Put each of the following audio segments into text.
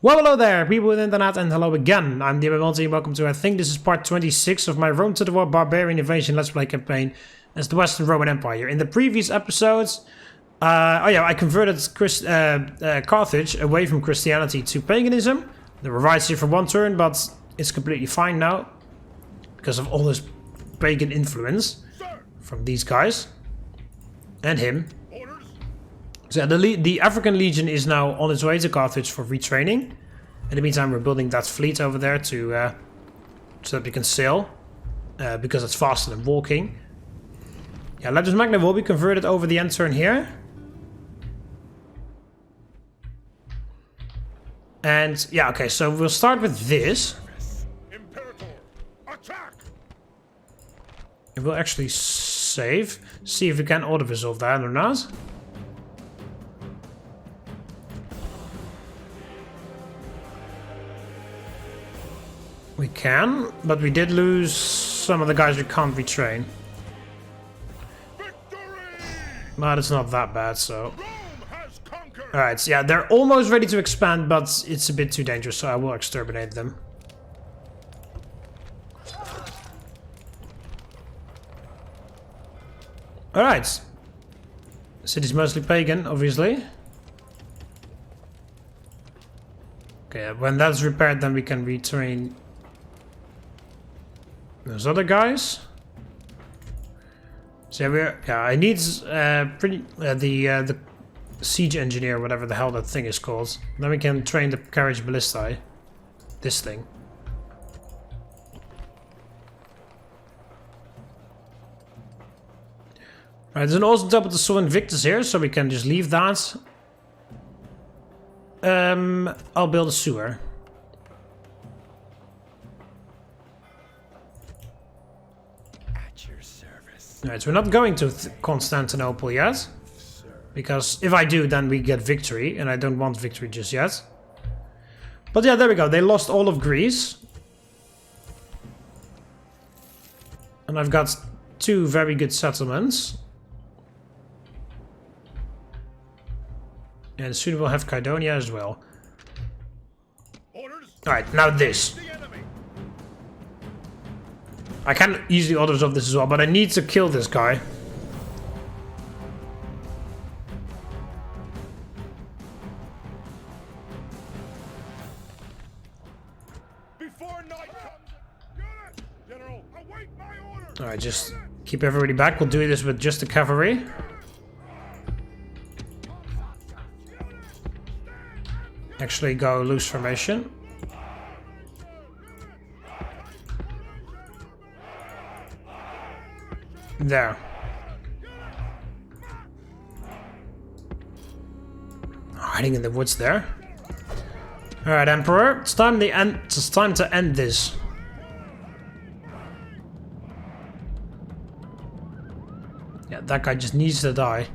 Well, hello there, people of the internet, and hello again. I'm TheMBmulti, and welcome to, I think this is part 26 of my Rome to the War Barbarian Invasion Let's Play campaign as the Western Roman Empire. In the previous episodes, I converted Carthage away from Christianity to paganism. There were riots here for one turn, but it's completely fine now because of all this pagan influence from these guys and him. So the African Legion is now on its way to Carthage for retraining. In the meantime, we're building that fleet over there to so that we can sail, because it's faster than walking. Yeah, Legis Magna will be converted over the end turn here. And yeah, okay, so we'll start with this. It will actually save. See if we can auto-resolve that or not. We can, but we did lose some of the guys we can't retrain. But it's not that bad, so... Alright, so yeah, they're almost ready to expand, but it's a bit too dangerous, so I will exterminate them. Alright. City's mostly pagan, obviously. Okay, when that's repaired, then we can retrain those other guys. So yeah, I need the siege engineer, whatever the hell that thing is called. Then we can train the carriage ballistae. This thing. Right, there's an awesome temple to Sol Invictus here, so we can just leave that. I'll build a sewer. Alright, so we're not going to Constantinople yet. Because if I do, then we get victory. And I don't want victory just yet. But yeah, there we go. They lost all of Greece. And I've got two very good settlements. And soon we'll have Kydonia as well. Alright, now this. I can easily auto-resolve this as well, but I need to kill this guy. Alright, just keep everybody back. We'll do this with just the cavalry. Actually go loose formation. There. Hiding in the woods there. Alright, Emperor. It's time to end this. Yeah, that guy just needs to die.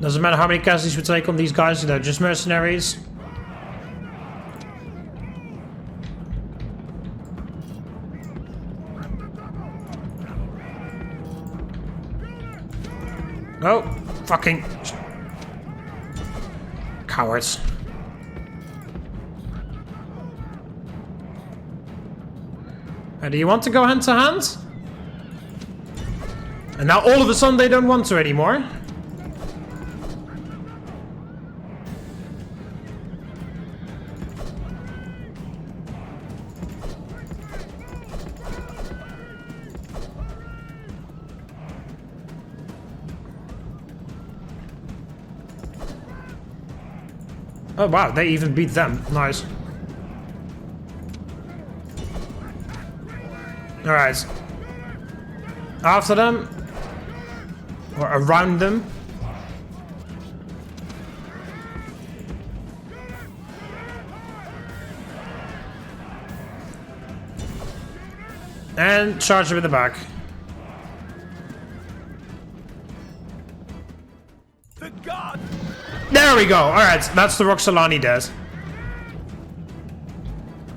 Doesn't matter how many casualties we take on these guys, they're just mercenaries. Oh, fucking cowards. Do you want to go hand to hand? And now all of a sudden they don't want to anymore. Oh wow, they even beat them. Nice. Alright. After them. Or around them. And charge them in the back. There we go! Alright, that's the Roxolani dead.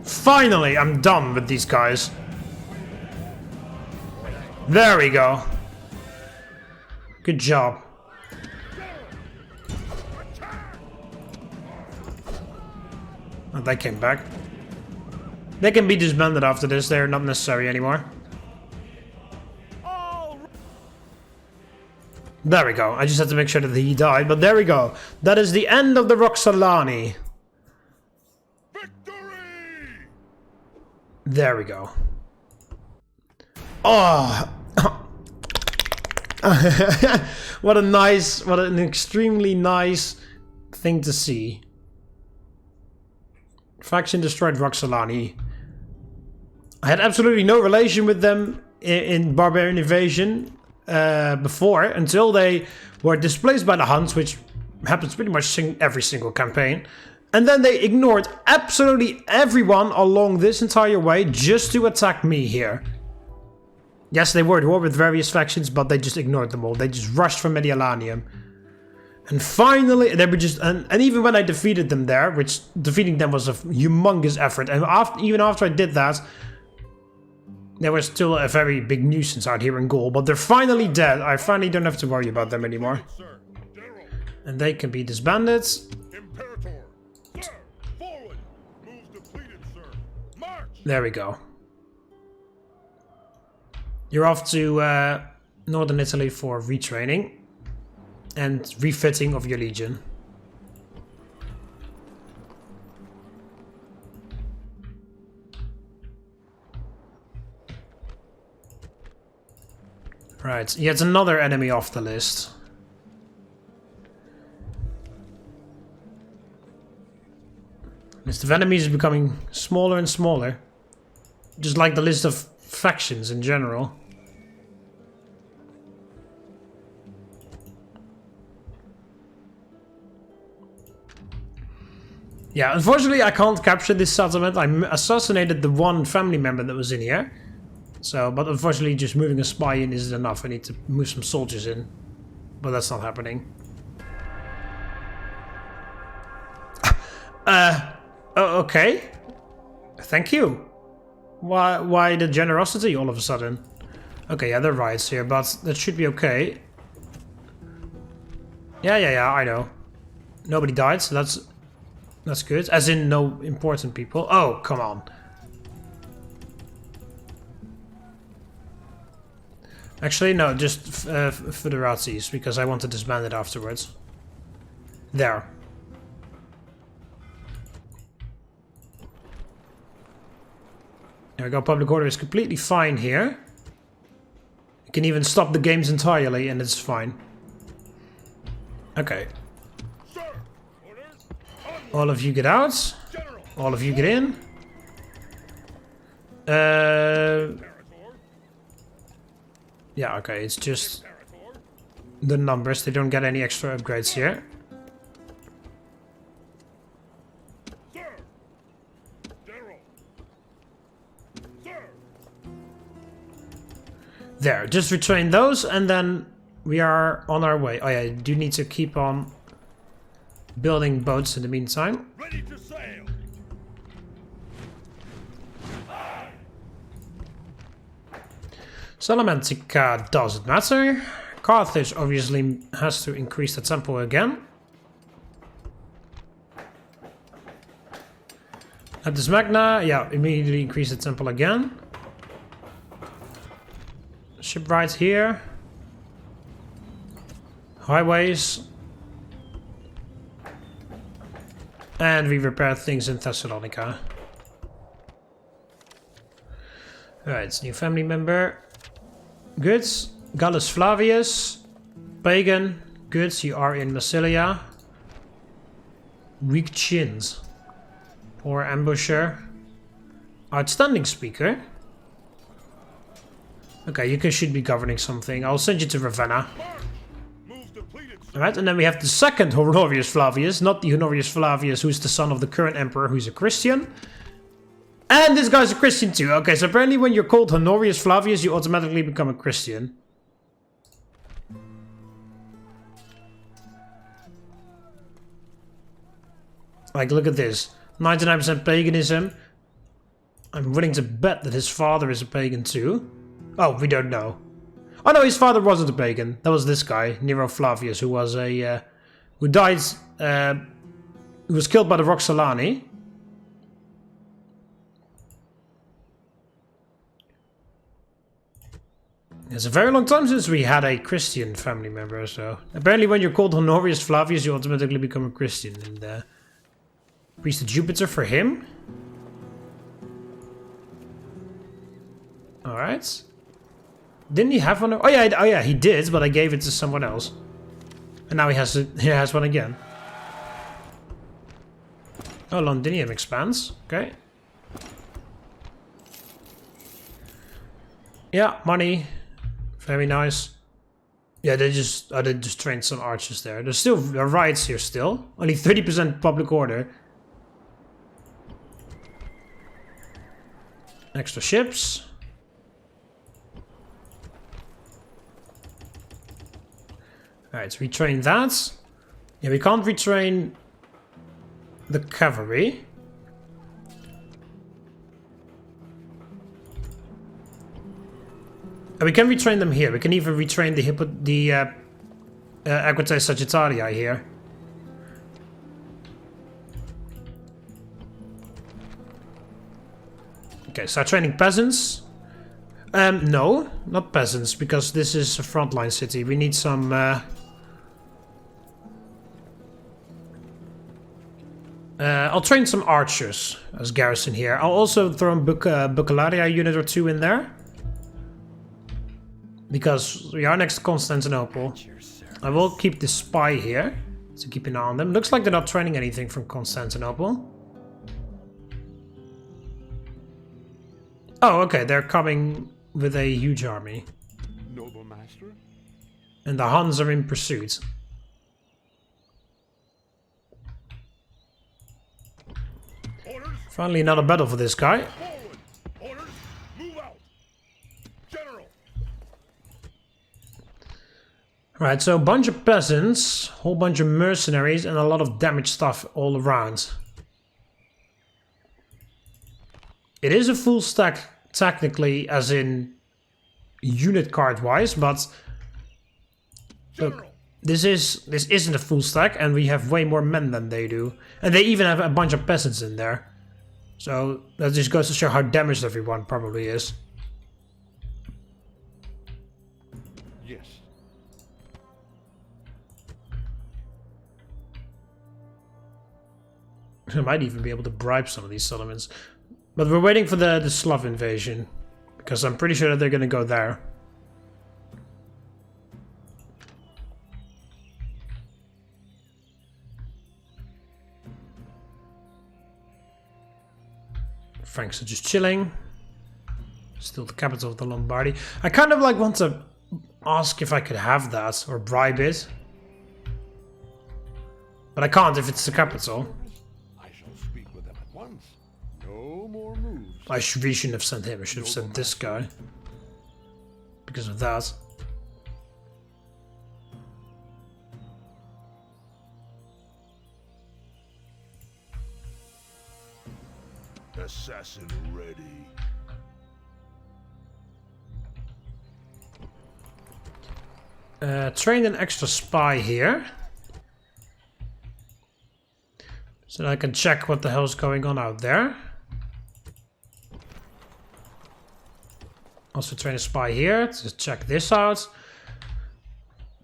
Finally, I'm done with these guys. There we go. Good job. Oh, they came back. They can be disbanded after this, they're not necessary anymore. There we go, I just had to make sure that he died, but there we go. That is the end of the Roxolani. Victory! There we go. Oh! What an extremely nice thing to see. Faction destroyed Roxolani. I had absolutely no relation with them in Barbarian Invasion before, until they were displaced by the Huns, which happens pretty much every single campaign. And then they ignored absolutely everyone along this entire way just to attack me here. Yes, they were at war with various factions, but they just ignored them all. They just rushed from Medialanium. And finally, they were just... And even when I defeated them there, which defeating them was a humongous effort, and even after I did that, there was still a very big nuisance out here in Gaul, but they're finally dead. I finally don't have to worry about them anymore. And they can be disbanded. There we go. You're off to northern Italy for retraining and refitting of your legion. Right, yet another enemy off the list. List of enemies is becoming smaller and smaller. Just like the list of factions in general. Yeah, unfortunately I can't capture this settlement. I assassinated the one family member that was in here. So, but unfortunately just moving a spy in isn't enough. I need to move some soldiers in. But that's not happening. Okay. Thank you. Why the generosity all of a sudden? Okay, yeah, there are riots here, but that should be okay. Yeah, I know. Nobody died, so that's good. As in, no important people. Oh, come on. Actually, no, just federacies, because I want to disband it afterwards. There. There we go, public order is completely fine here. You can even stop the games entirely and it's fine. Okay. All of you get out. All of you get in. Yeah, okay, it's just the numbers. They don't get any extra upgrades here. There, just retrain those and then we are on our way. Oh yeah, you do need to keep on building boats in the meantime. Ready to sail. Salamantica doesn't matter. Carthage obviously has to increase the tempo again. At this Magna, yeah, immediately increase the temple again. Ship right here. Highways. And we repair things in Thessalonica. Alright, new family member. Good. Gallus Flavius. Pagan. Good, you are in Massilia. Weak chins. Poor ambusher. Outstanding speaker. Okay, you should be governing something. I'll send you to Ravenna. Alright, and then we have the second Honorius Flavius, not the Honorius Flavius who's the son of the current emperor who's a Christian. And this guy's a Christian too. Okay, so apparently when you're called Honorius Flavius, you automatically become a Christian. Like, look at this. 99% paganism. I'm willing to bet that his father is a pagan too. Oh, we don't know. Oh no, his father wasn't a pagan. That was this guy, Nero Flavius, who was a... who died... who was killed by the Roxolani. It's a very long time since we had a Christian family member, so... Apparently when you're called Honorius Flavius, you automatically become a Christian. And Priest of Jupiter for him. Alright. Didn't he have one? Oh yeah, he did, but I gave it to someone else. And now he has one again. Oh, Londinium expands. Okay. Yeah, money. Very nice. Yeah, I did just train some archers there. There's still riots here still. Only 30% public order. Extra ships. Alright, so retrain that. Yeah, we can't retrain the cavalry. And we can retrain them here. We can even retrain the Equites Sagittarii here. Okay, start training peasants. No, not peasants, because this is a frontline city. We need some... I'll train some archers as garrison here. I'll also throw a Bucalaria unit or two in there. Because we are next to Constantinople. I will keep the spy here to keep an eye on them. Looks like they're not training anything from Constantinople. Oh, okay, they're coming with a huge army. Noble master? And the Huns are in pursuit. Orders. Finally another battle for this guy. Forward. Orders. Move out. General. Right, so a bunch of peasants, whole bunch of mercenaries, and a lot of damage stuff all around. It is a full stack technically, as in unit card wise, but look, this isn't a full stack, and we have way more men than they do, and they even have a bunch of peasants in there. So that just goes to show how damaged everyone probably is. Yes. I might even be able to bribe some of these settlements. But we're waiting for the Slav invasion, because I'm pretty sure that they're going to go there. Franks are just chilling. Still the capital of the Lombardy. I kind of like want to ask if I could have that, or bribe it. But I can't if it's the capital. We shouldn't have sent him, I should have sent this guy. Because of that. Assassin ready. Train an extra spy here. So that I can check what the hell's going on out there. Also train a spy here to check this out.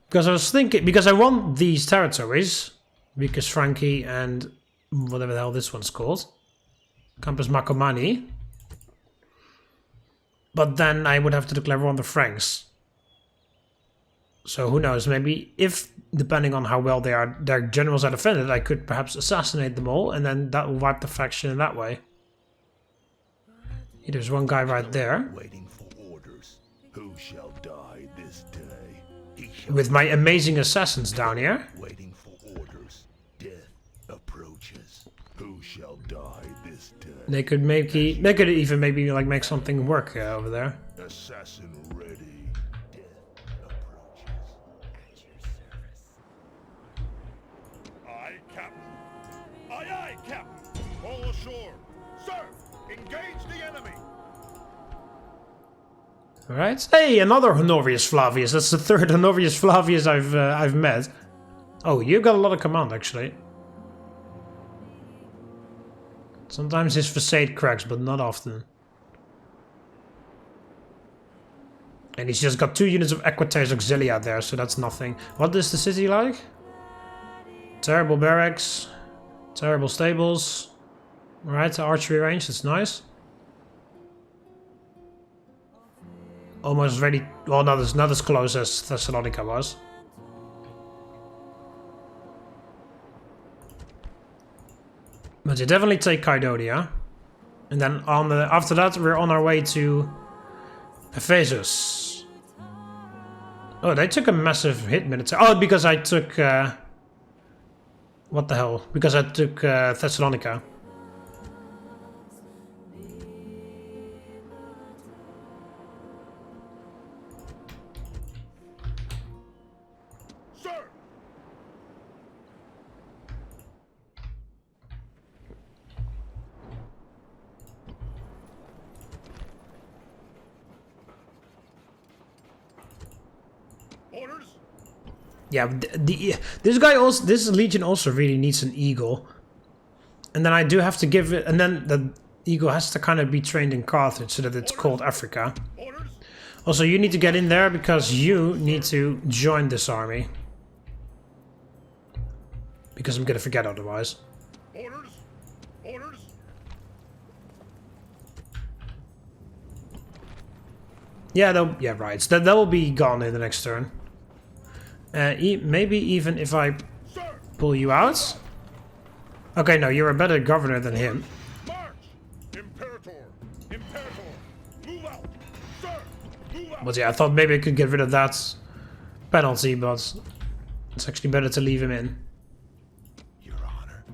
Because I was thinking, because I want these territories. Vicus Franchi and whatever the hell this one's called. Campus Marcomanni. But then I would have to declare war on the Franks. So who knows, maybe if, depending on how well their generals are defended, I could perhaps assassinate them all, and then that will wipe the faction in that way. Here, there's one guy right there. Waiting for orders. Who shall die this day? With my amazing assassins down here. Waiting for orders. Death approaches. Who shall die this day? They could even maybe like make something work over there. Assassin ready. Death approaches. At your service. Aye, Captain. Aye, aye, Captain. All ashore. Sir, engage the enemy. All right. Hey, another Honorius Flavius. That's the third Honorius Flavius I've met. Oh, you got a lot of command actually. Sometimes his facade cracks, but not often. And he's just got 2 units of Equites Auxilia there, so that's nothing. What is the city like? Terrible barracks. Terrible stables. Alright, archery range, that's nice. Almost ready. Well, not as close as Thessalonica was. But you definitely take Kydonia. And then after that, we're on our way to Ephesus. Oh, they took a massive hit military. Oh, because I took... what the hell? Because I took Thessalonica. Sir! Orders? Yeah, this legion also really needs an eagle, and then I do have to give it, and then the eagle has to kind of be trained in Carthage so that it's called Africa. Orders? Also, you need to get in there because you need to join this army, because I'm gonna forget otherwise. Orders? Orders? Yeah, right. So that will be gone in the next turn. Maybe even if I Sir! pull you out. Okay, no, you're a better governor than him. March! Imperator! Imperator! Move out! Sir! Move out! But yeah, I thought maybe I could get rid of that penalty, but it's actually better to leave him in. Your Honor,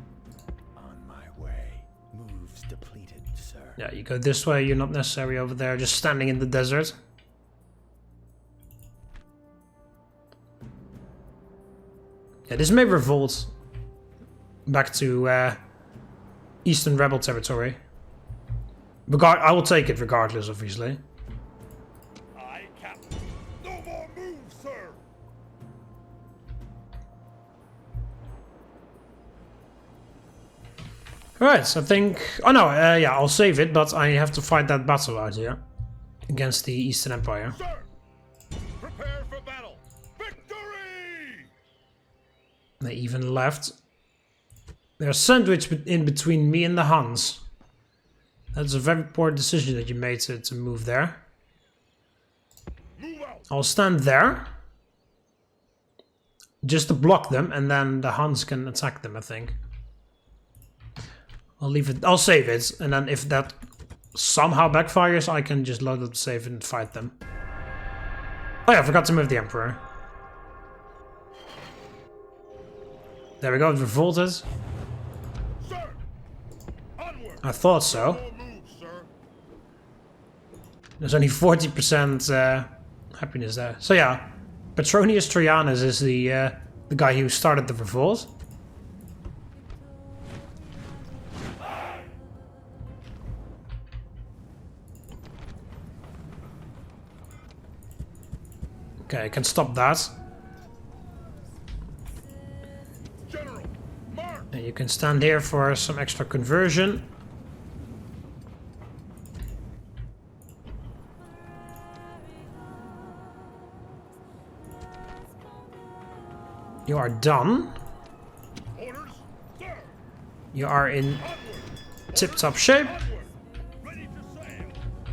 on my way. Moves depleted, sir. Yeah, you go this way, you're not necessary over there, just standing in the desert. Yeah, this may revolt back to Eastern Rebel territory. I will take it regardless, obviously. Aye, Captain. No more moves, sir! Alright, so I think... Oh no, yeah, I'll save it, but I have to fight that battle out here. Against the Eastern Empire. Sir! Prepare for battle! Victory! They even left. They're sandwiched in between me and the Huns. That's a very poor decision that you made to move there. Move out! I'll stand there. Just to block them, and then the Huns can attack them, I think. I'll leave it. I'll save it, and then if that somehow backfires, I can just load up the save and fight them. Oh yeah, I forgot to move the Emperor. There we go, it revolted. Sir! Onward! I thought so. More moves, sir! There's only 40% happiness there. So yeah, Petronius Trajanus is the guy who started the revolt. Okay, I can stop that. General! March! And you can stand here for some extra conversion. You are done. Orders? Sir! You are in Onward! tip-top shape. Onward! Ready to sail!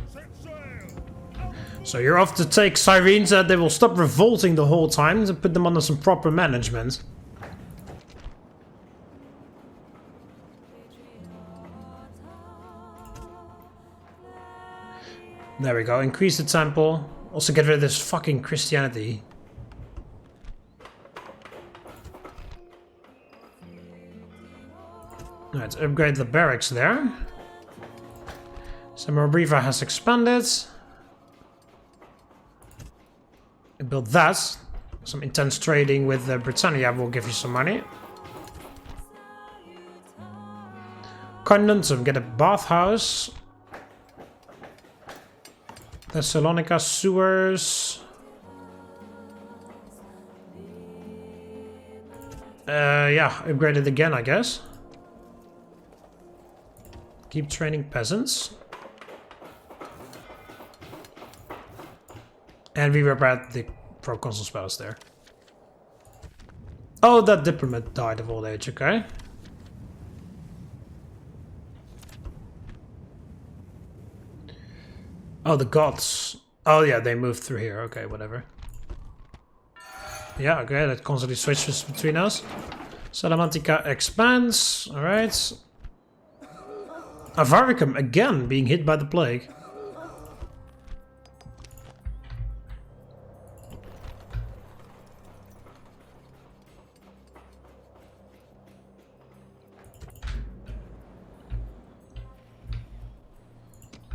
Set sail! So you're off to take Cyrene, so that they will stop revolting the whole time and put them under some proper management. There we go, increase the temple. Also get rid of this fucking Christianity. Let's upgrade the barracks there. Samariva has expanded. I built that. Some intense trading with Britannia will give you some money. Carnuntum, get a bathhouse. Thessalonica sewers. Yeah, upgrade it again, I guess. Keep training peasants. And we repaired the proconsul spells there. Oh, that diplomat died of old age, okay. Oh, the gods. Oh yeah, they moved through here, okay, whatever. Yeah, okay, that constantly switches between us. Salamantica expands, alright. Avaricum again being hit by the plague.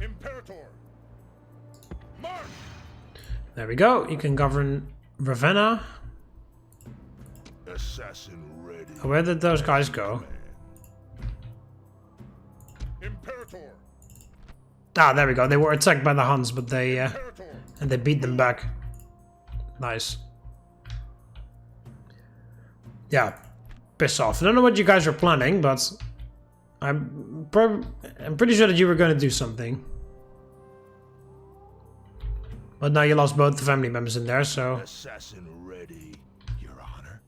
Imperator. March. There we go, you can govern Ravenna. Assassin ready. Where did those guys go? Imperator. Ah, there we go. They were attacked by the Huns, but they Imperator. and they beat them back. Nice. Yeah, piss off. I don't know what you guys are planning, but I'm pretty sure that you were going to do something. But now you lost both the family members in there, so Assassin ready, Your Honor.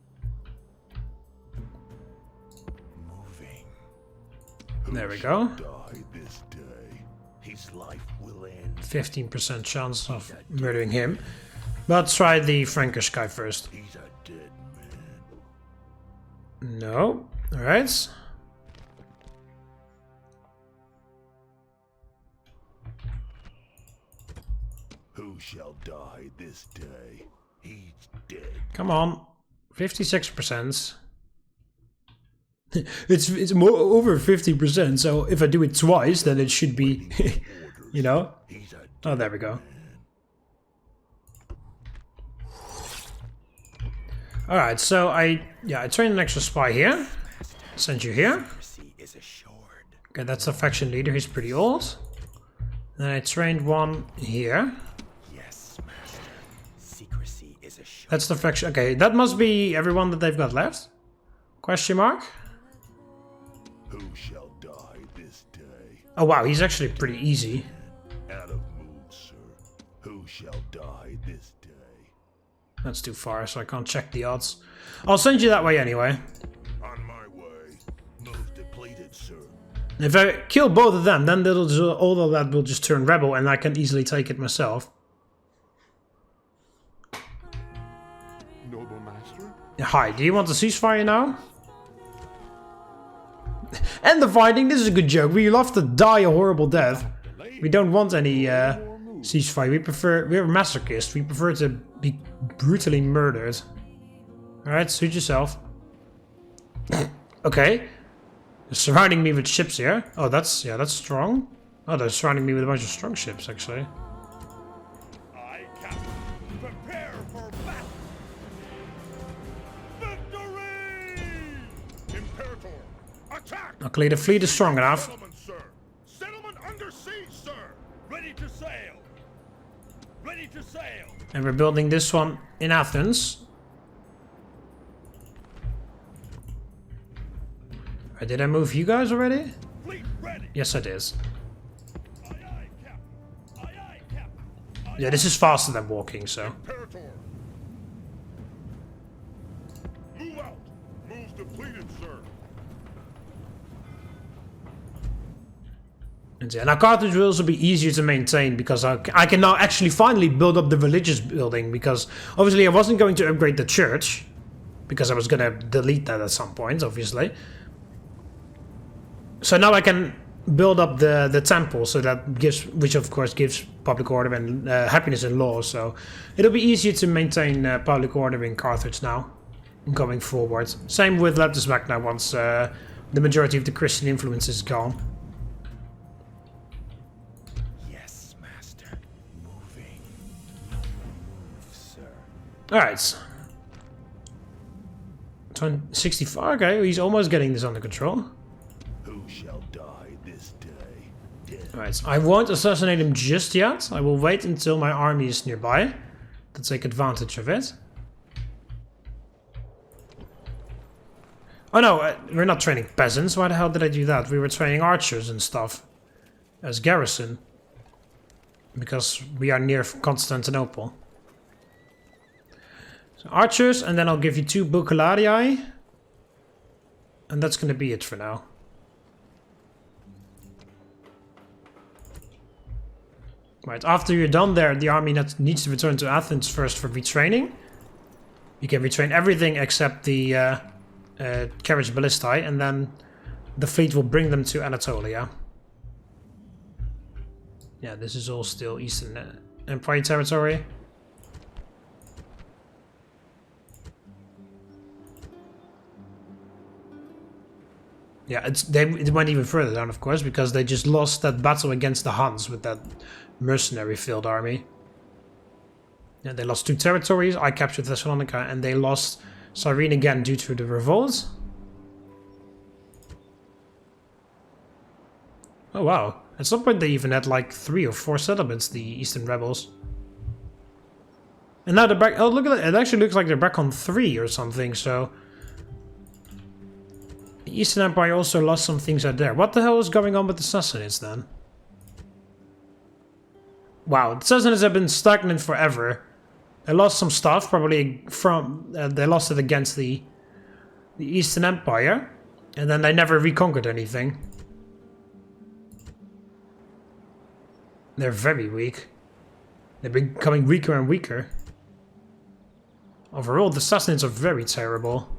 Moving. there we go. Die this day. His life will end. 15% chance of murdering him. But try the Frankish guy first. He's a dead man. No. Alright. Who shall die this day? He's dead. Come on. 56%. it's more over 50%, so if I do it twice, then it should be, you know. He's a Oh, there we go. Alright, so I trained an extra spy here. Send you here. secrecy is assured. Okay, that's the faction leader, he's pretty old. Then I trained one here. Yes, master. Secrecy is assured. That's the faction. Okay, that must be everyone that they've got left. Question mark? Who shall die this day? Oh wow, he's actually pretty easy. Out of mood, sir. Who shall die this day? That's too far, so I can't check the odds. I'll send you that way anyway. On my way. Move depleted, sir. If I kill both of them, then all of that will just turn rebel and I can easily take it myself. Noble master. Hi, do you want a ceasefire now? End the fighting, this is a good joke. We love to die a horrible death. We don't want any ceasefire. We're masochists. We prefer to be brutally murdered. Alright, suit yourself. Okay. They're surrounding me with ships here. Oh, that's strong. Oh, they're surrounding me with a bunch of strong ships, actually. I captain. Prepare for battle. Victory! Imperator. Attack! Luckily, the fleet is strong enough. Settlement, sir. Settlement under siege, sir. Ready to sail. Ready to sail. And we're building this one in Athens. Did I move you guys already? Fleet ready. Yes, I did. Aye, aye, captain. Aye, aye, captain. Aye, Yeah, this is faster than walking, so. Imperator. Move out. Moves depleted, sir. And yeah, now Carthage will also be easier to maintain because I can now actually finally build up the religious building, because obviously I wasn't going to upgrade the church because I was going to delete that at some point, obviously. So now I can build up the temple, so that gives, which of course gives public order and happiness and law. So it'll be easier to maintain public order in Carthage now, going forward. Same with Leptis Magna once the majority of the Christian influence is gone. Yes, master. Moving. Move, sir. All right. 65. Okay, he's almost getting this under control. Who shall die this day? Dead. Alright, I won't assassinate him just yet. I will wait until my army is nearby to take advantage of it. Oh no, we're not training peasants. Why the hell did I do that? We were training archers and stuff as garrison. Because we are near Constantinople. So archers, and then I'll give you 2 bucularii. And that's going to be it for now. Right, after you're done there, the army needs to return to Athens first for retraining. You can retrain everything except the carriage ballistae, and then the fleet will bring them to Anatolia. Yeah, this is all still Eastern Empire territory. Yeah, it went even further down, of course, because they just lost that battle against the Huns with that mercenary field army. Yeah, they lost 2 territories. I captured Thessalonica, and they lost Cyrene again due to the revolt. Oh wow! At some point they even had like 3 or 4 settlements, the Eastern rebels. And now they're back. Oh, look at that! It actually looks like they're back on 3 or something. So. The Eastern Empire also lost some things out there. What the hell is going on with the Sassanids then? Wow, the Sassanids have been stagnant forever. They lost some stuff, probably from... they lost it against the Eastern Empire. And then they never reconquered anything. They're very weak. They're becoming weaker and weaker. Overall, the Sassanids are very terrible.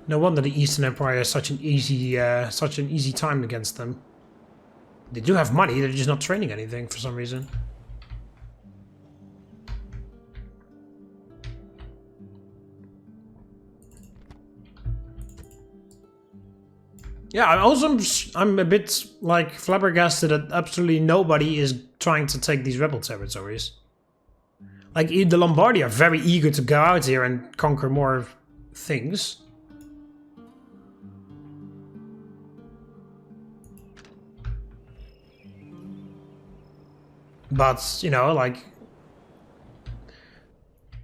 No wonder the Eastern Empire has such an easy time against them. They do have money, they're just not training anything for some reason. Yeah, I'm a bit like flabbergasted that absolutely nobody is trying to take these rebel territories. Like the Lombardi are very eager to go out here and conquer more things. But, you know, like...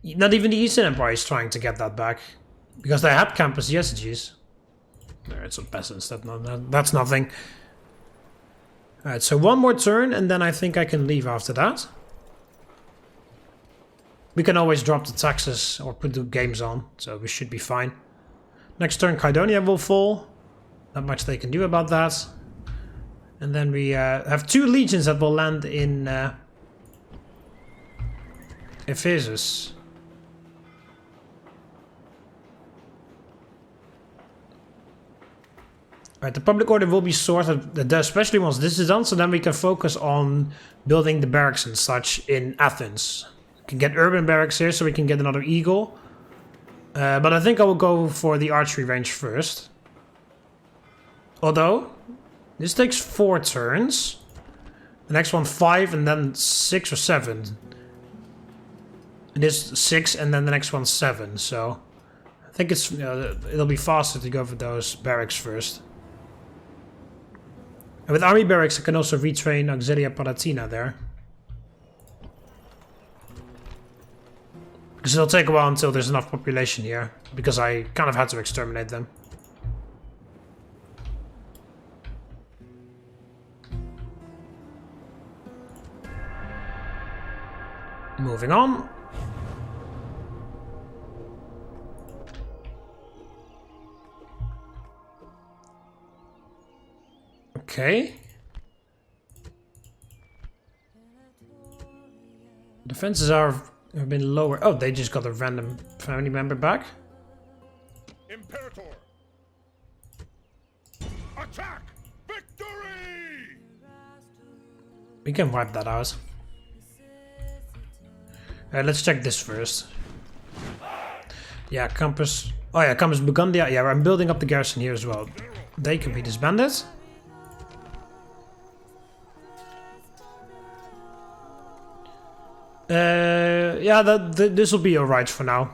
Not even the Eastern Empire is trying to get that back. Because they had Campus Yesages. There, it's some peasants. That's nothing. Alright, so 1 more turn, and then I think I can leave after that. We can always drop the taxes or put the games on, so we should be fine. Next turn, Kydonia will fall. Not much they can do about that. And then we have 2 legions that will land in Ephesus. Right, the public order will be sorted, especially once this is done, so then we can focus on building the barracks and such in Athens. We can get urban barracks here, so we can get another eagle. But I think I will go for the archery range first. Although... This takes 4 turns. The next one 5 and then 6 or 7. And this 6 and then the next one 7. So I think it's it'll be faster to go for those barracks first. And with army barracks I can also retrain Auxilia Palatina there. Because it'll take a while until there's enough population here. Because I kind of had to exterminate them. Moving on. Okay. Defenses have been lower. Oh, they just got a random family member back. Imperator! Attack! Victory! We can wipe that out. Let's check this first. Yeah, Campus... Oh yeah, Campus Burgundia. Yeah, I'm building up the garrison here as well. They can be disbanded. Yeah, this will be alright for now.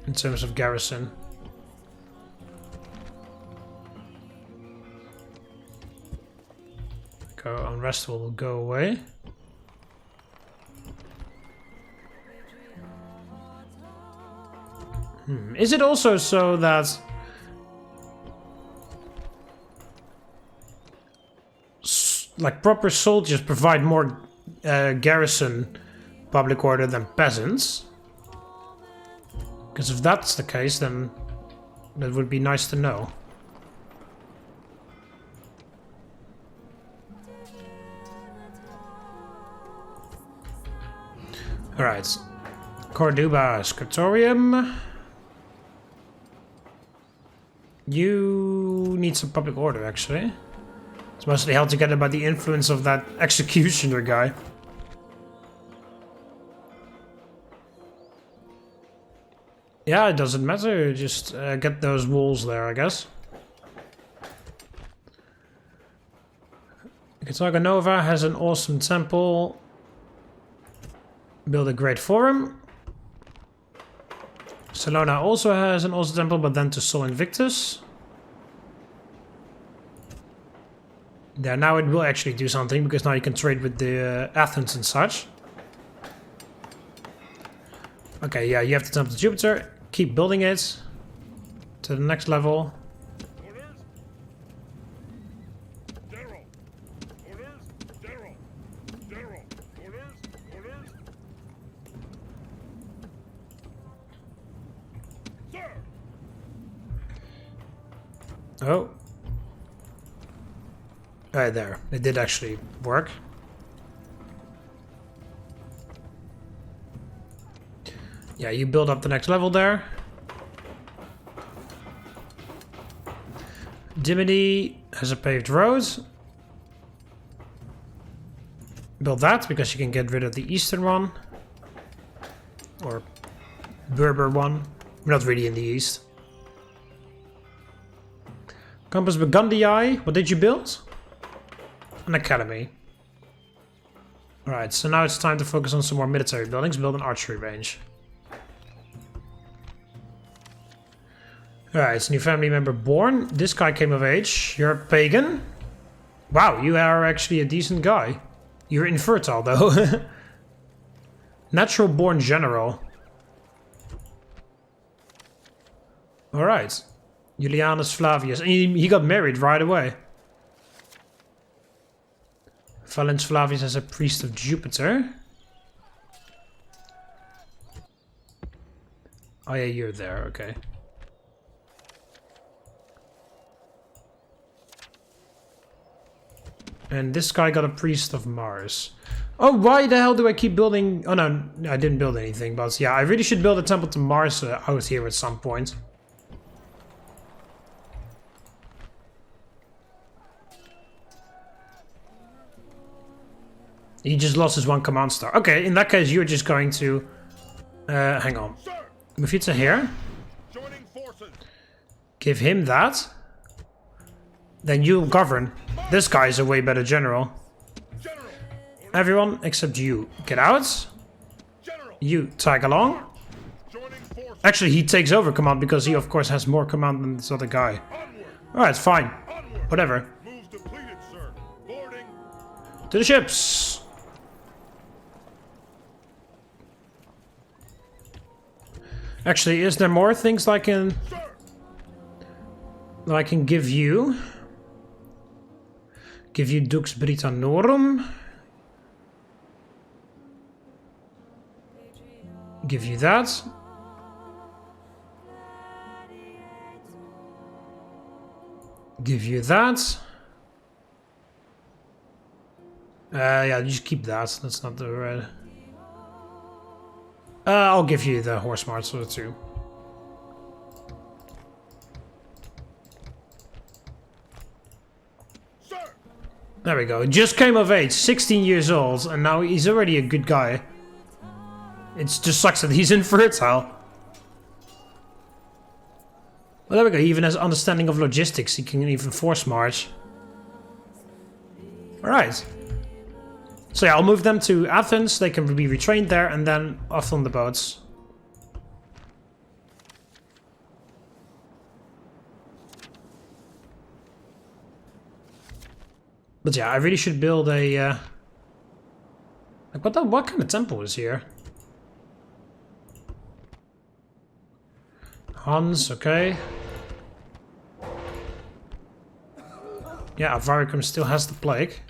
In terms of garrison. Unrest will go away. Is it also so that like proper soldiers provide more garrison public order than peasants. Because if that's the case, then that would be nice to know. Alright. Corduba Scriptorium. You need some public order, actually. It's mostly held together by the influence of that executioner guy. Yeah, it doesn't matter. Just get those walls there, I guess. Kataga Nova has an awesome temple. Build a great forum. Salona also has an awesome temple, but then to Sol Invictus. There, now it will actually do something, because now you can trade with the Athens and such. Okay, yeah, you have the Temple to Jupiter. Keep building it to the next level. Orders. General. Orders. General. General. Orders. Orders. Sir. Oh. Right there. It did actually work. Yeah, you build up the next level there. Dimity has a paved road. Build that, because you can get rid of the eastern one. Or Berber one. We're not really in the east. Campus Burgundii. What did you build? An academy. Alright, so now it's time to focus on some more military buildings. Build an archery range. Alright, it's a new family member born. This guy came of age. You're a pagan? Wow, you are actually a decent guy. You're infertile, though. Natural born general. Alright. Julianus Flavius. And he got married right away. Valens Flavius as a priest of Jupiter. Oh yeah, you're there, okay. And this guy got a priest of Mars. Oh, why the hell do I keep building... Oh no, I didn't build anything, but yeah, I really should build a temple to Mars out here at some point. He just lost his one command star. Okay, in that case, you're just going to... hang on. Move you to here. Joining forces. Give him that. Then you'll govern. This guy is a way better general. General. Everyone except you. Get out. General. You tag along. Joining forces. Actually, he takes over command because he, of course, has more command than this other guy. Onward. Alright, fine. Onward. Whatever. Move depleted, sir. Boarding. To the ships. Actually, is there more things I can... Sir. that I can give you? Give you Dux Britannorum. Give you that. Give you that. Yeah, just keep that. That's not the red. I'll give you the horse marshal too. Sir. There we go. Just came of age, 16 years old, and now he's already a good guy. It just sucks that he's infertile. Well, there we go. He even has understanding of logistics. He can even force march. Alright. So yeah, I'll move them to Athens. They can be retrained there, and then off on the boats. But yeah, I really should build a... like, what kind of temple is here? Hans, okay. Yeah, Avaricum still has the plague.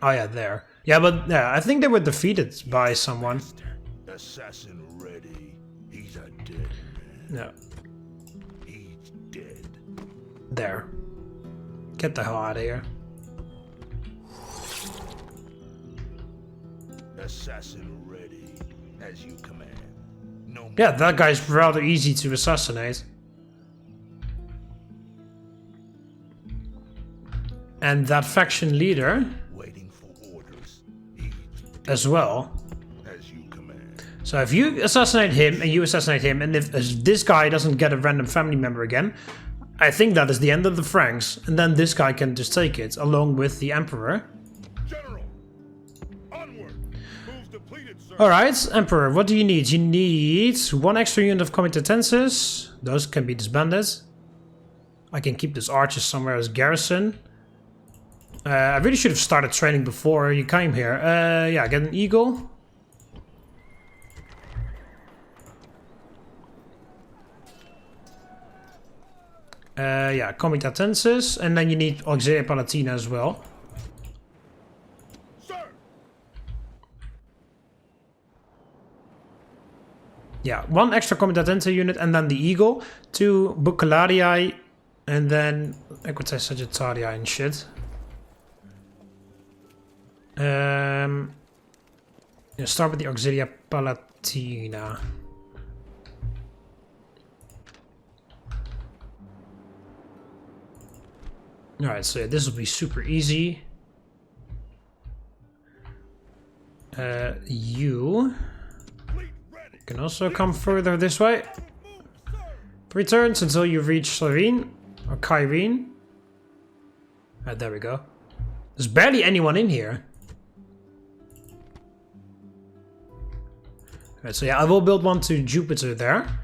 Oh yeah, there. Yeah, but yeah, I think they were defeated by someone. Assassin ready. He's a dead man. No. He's dead. There. Get the hell out of here. Assassin ready. As you command. No Yeah, that guy's rather easy to assassinate. And that faction leader waiting for orders. as well. As you command. So if you assassinate him and you assassinate him, and if this guy doesn't get a random family member again, I think that is the end of the Franks, and then this guy can just take it along with the Emperor. General, onward. Moves depleted, sir. Alright, Emperor, what do you need? You need 1 extra unit of comitatenses. Those can be disbanded. I can keep this archers somewhere as garrison. I really should have started training before you came here. Yeah, get an eagle. Yeah, comitatenses. And then you need auxilia palatina as well. Sir. Yeah, 1 extra comitatense unit and then the eagle. 2 bucularii and then equites sagittarii and shit. Yeah, start with the auxilia palatina. Alright, so yeah, this will be super easy. You can also come further this way. 3 turns until you reach Cyrene or Kyrene. Alright, there we go. There's barely anyone in here. Alright, so yeah, I will build one to Jupiter there.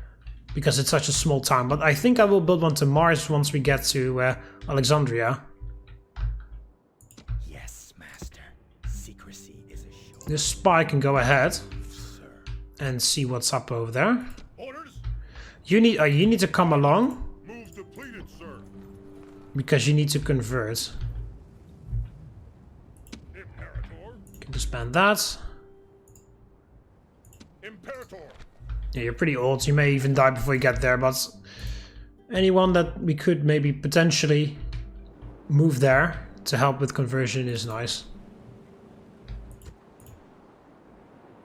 Because it's such a small town. But I think I will build one to Mars once we get to Alexandria. Yes, master. Secrecy is assured. This spy can go ahead and see what's up over there. Orders. You need to come along Moves depleted, sir. because you need to convert. Imperator. Can disband that. Imperator. Yeah, you're pretty old, so you may even die before you get there, but anyone that we could maybe potentially move there to help with conversion is nice.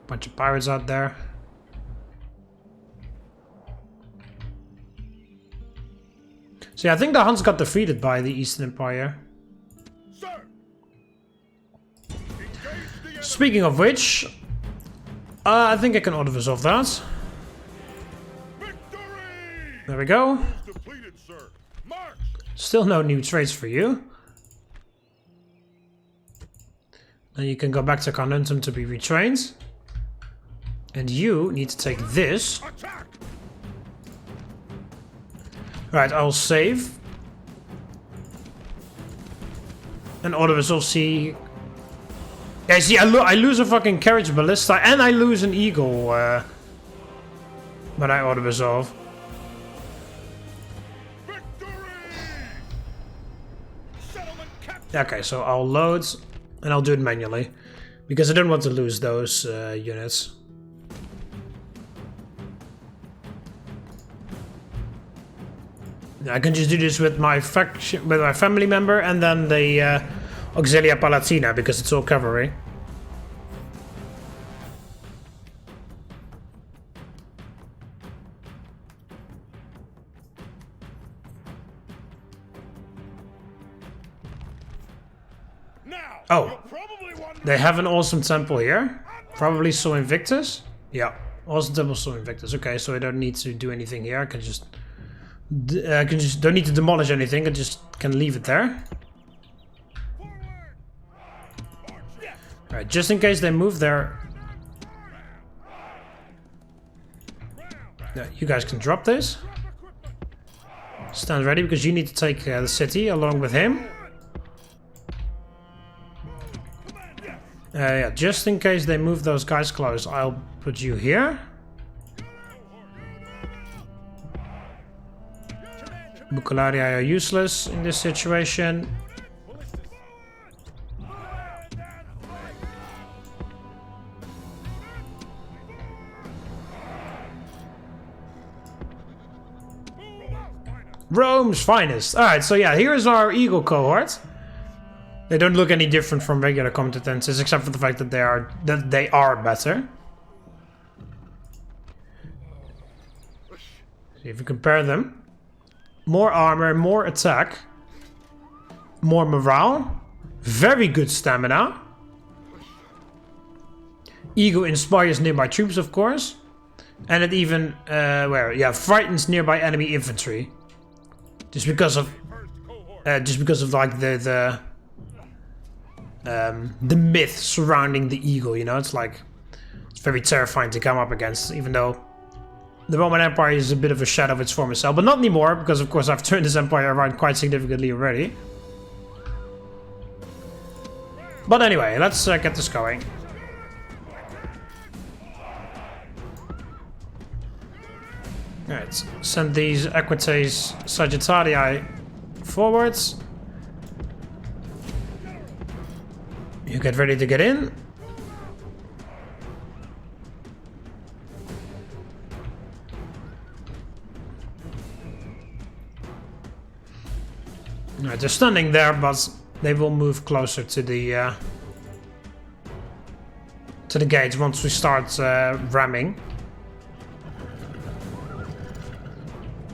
Bunch of pirates out there. So yeah, I think the Huns got defeated by the Eastern Empire. Sir. Engage the enemy. Speaking of which, I think I can auto-resolve that. Victory. There we go. Moves depleted, sir. March. Still no new trades for you. Then you can go back to Carnuntum to be retrained. And you need to take this. Attack. Right, I'll save. And auto-resolve C. Yeah, see, I lose a fucking carriage ballista and I lose an eagle when I auto-resolve. Victory. Settlement captured. Okay, so I'll load and I'll do it manually. Because I don't want to lose those units. I can just do this with my faction, with my family member, and then the Auxilia Palatina because it's all cavalry. Now. Oh. You're probably wondering. They have an awesome temple here. Probably so Invictus. Yeah, awesome temple so Invictus. Okay, so I don't need to do anything here. I can just don't need to demolish anything. I just can leave it there. Forward. March. Yes. All right, just in case they move there. Yeah, you guys can drop this. Stand ready because you need to take the city along with him. Yeah, just in case they move those guys close, I'll put you here. Bucularii are useless in this situation. Rome's finest. Alright, so yeah, here's our eagle cohort. They don't look any different from regular competences, except for the fact that they are better. See if we compare them. More armor, more attack, more morale, very good stamina. Eagle inspires nearby troops, of course, and it even frightens nearby enemy infantry. Just because of like the myth surrounding the eagle, you know, it's very terrifying to come up against, even though the Roman Empire is a bit of a shadow of its former self, but not anymore, because of course I've turned this empire around quite significantly already. But anyway, let's get this going. Alright, send these Equites Sagittarii forwards. You get ready to get in. Alright, they're standing there, but they will move closer to the gates once we start ramming.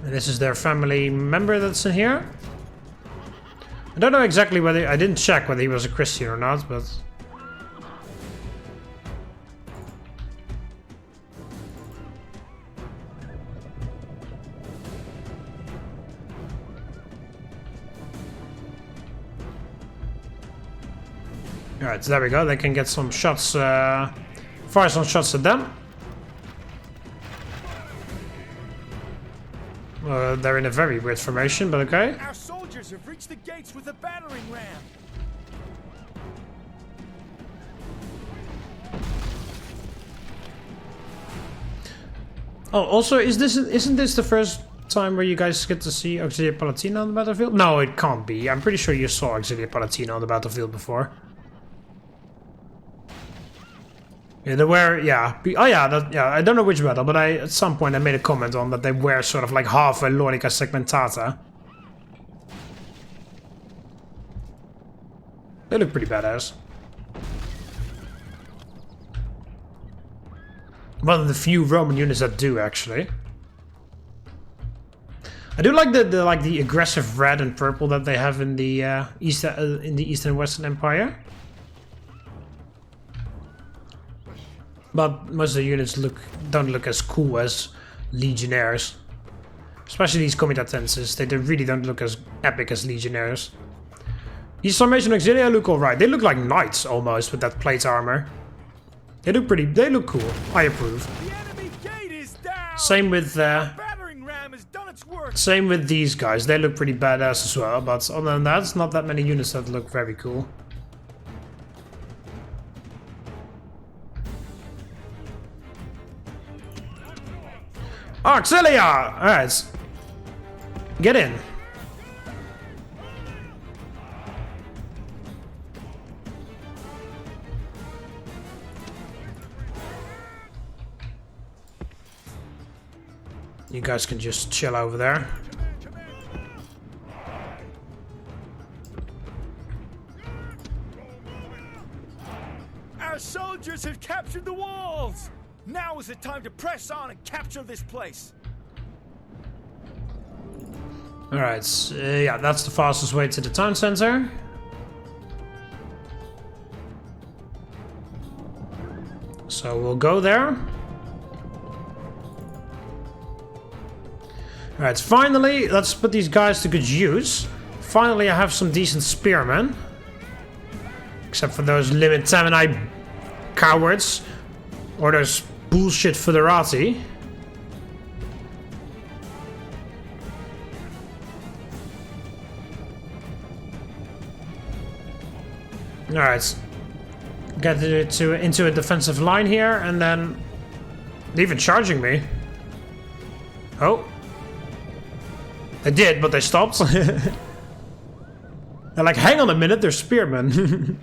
And this is their family member that's in here. I don't know exactly whether... I didn't check whether he was a Christian or not, but... Alright, so there we go. They can get some shots, fire some shots at them. They're in a very weird formation, but okay. Our soldiers have reached the gates with a battering ram. Oh, also, isn't this the first time where you guys get to see Auxilia Palatina on the battlefield? No, it can't be. I'm pretty sure you saw Auxilia Palatina on the battlefield before. Yeah, they wear, yeah. Oh yeah, I don't know which battle, but at some point I made a comment on that they wear sort of like half a Lonica segmentata. They look pretty badass. One of the few Roman units that do, actually. I do like the aggressive red and purple that they have in the Eastern and Western Empire. But most of the units don't look as cool as legionnaires. Especially these comitatenses, they really don't look as epic as legionnaires. These Sarmatian Auxilia look alright. They look like knights almost with that plate armor. They look cool. I approve. The enemy gate is down. Same with Battering ram has done its work. same with these guys. They look pretty badass as well, but other than that, it's not that many units that look very cool. Auxilia! Alright. Get in. You guys can just chill over there. Our soldiers have captured the walls. Now is the time to press on and capture this place. Alright, yeah, that's the fastest way to the town center. So we'll go there. Alright, finally, let's put these guys to good use. Finally, I have some decent spearmen. Except for those limit Tamanite cowards. Or those bullshit Foederati. Alright. Get it into a defensive line here, and then... They're even charging me. Oh. They did, but they stopped. They're like, hang on a minute, they're spearmen.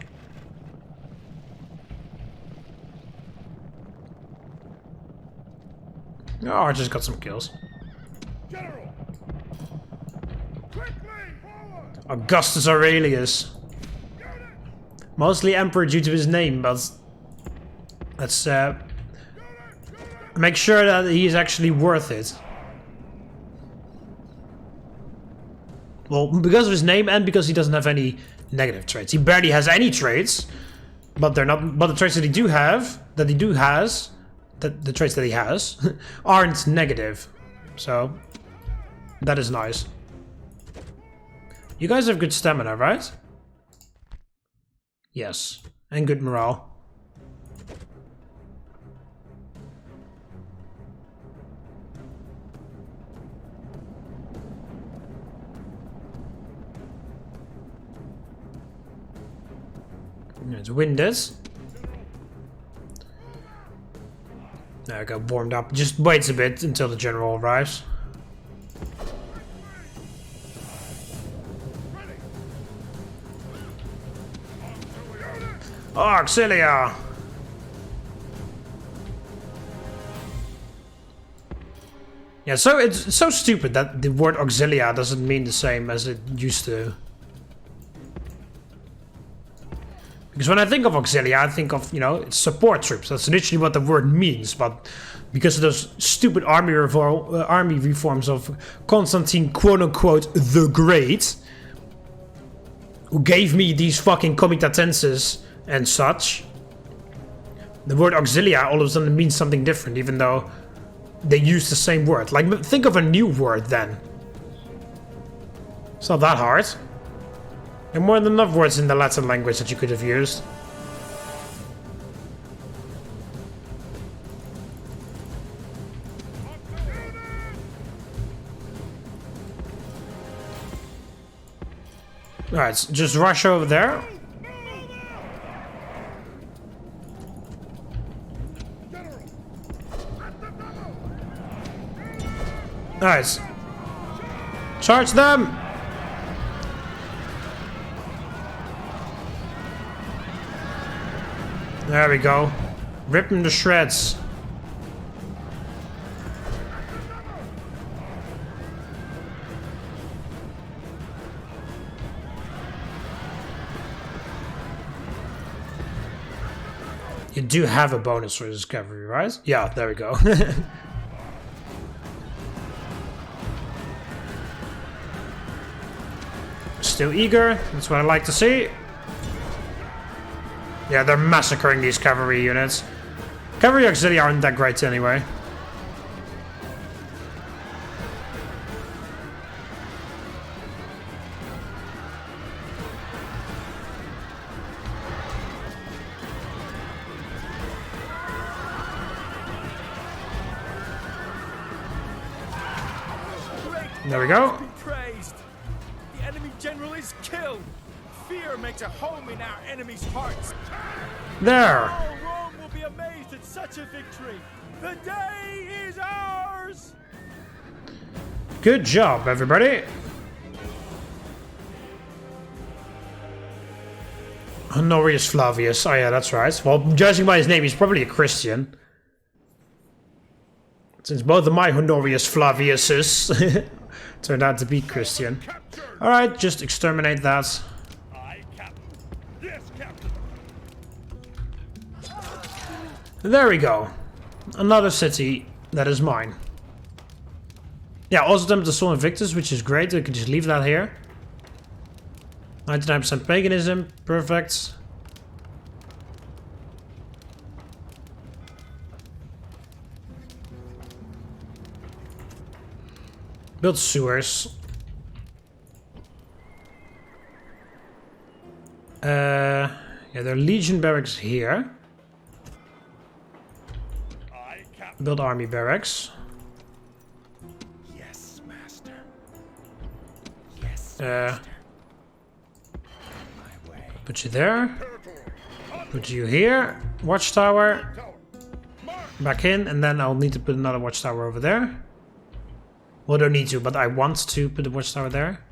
Oh, I just got some kills. General. Augustus Aurelius. Mostly emperor due to his name, but let's make sure that he is actually worth it. Well, because of his name and because he doesn't have any negative traits. He barely has any traits, but they're not. But the traits that he has, the traits that he has, aren't negative. So that is nice. You guys have good stamina, right? Yes, and good morale. Let's win this. There we go, warmed up. Just waits a bit until the general arrives. Oh, Auxilia! Yeah, so it's so stupid that the word Auxilia doesn't mean the same as it used to. Because when I think of Auxilia, I think of, you know, it's support troops. That's literally what the word means. But because of those stupid army reforms of Constantine, quote-unquote, the Great, who gave me these fucking comitatenses and such, the word Auxilia all of a sudden means something different, even though they use the same word. Like, think of a new word then. It's not that hard. There are more than enough words in the Latin language that you could have used. Alright, just rush over there. Alright. Charge them! There we go. Rip them to shreds. You do have a bonus for discovery, right? Yeah, there we go. Still eager. That's what I like to see. Yeah, they're massacring these cavalry units. Cavalry auxilia aren't that great anyway. There we go. The enemy general is killed. Fear makes a home in our enemy's hearts. There. All Rome will be amazed at such a victory. The day is ours. Good job, everybody. Honorius Flavius. Oh yeah, that's right. Well, judging by his name, he's probably a Christian. Since both of my Honorius Flaviuses turned out to be Christian. Alright, just exterminate that. There we go. Another city that is mine. Yeah, also them to Sol Invictus, which is great. We can just leave that here. 99% paganism. Perfect. Build sewers. Yeah, there are Legion barracks here. Build army barracks. Yes, master. Yes, master. My way. Put you there. Put you here. Watchtower. Back in, and then I'll need to put another watchtower over there. Well, I don't need to, but I want to put the watchtower there.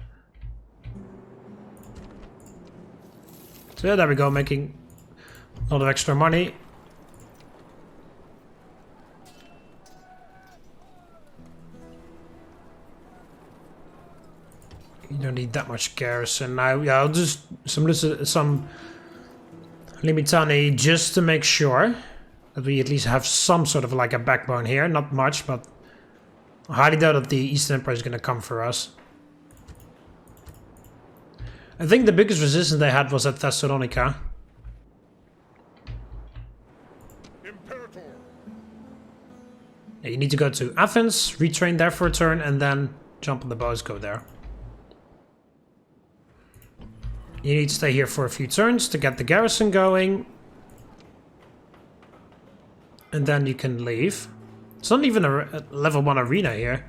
So yeah, there we go, making a lot of extra money. You don't need need that much garrison now. Yeah, I'll just some Limitani just to make sure that we at least have some sort of like a backbone here. Not much, but I highly doubt that the Eastern Empire is going to come for us. I think the biggest resistance they had was at Thessalonica. Yeah, you need to go to Athens, retrain there for a turn, and then jump on the boats, go there. You need to stay here for a few turns to get the garrison going. And then you can leave. It's not even a level 1 arena here.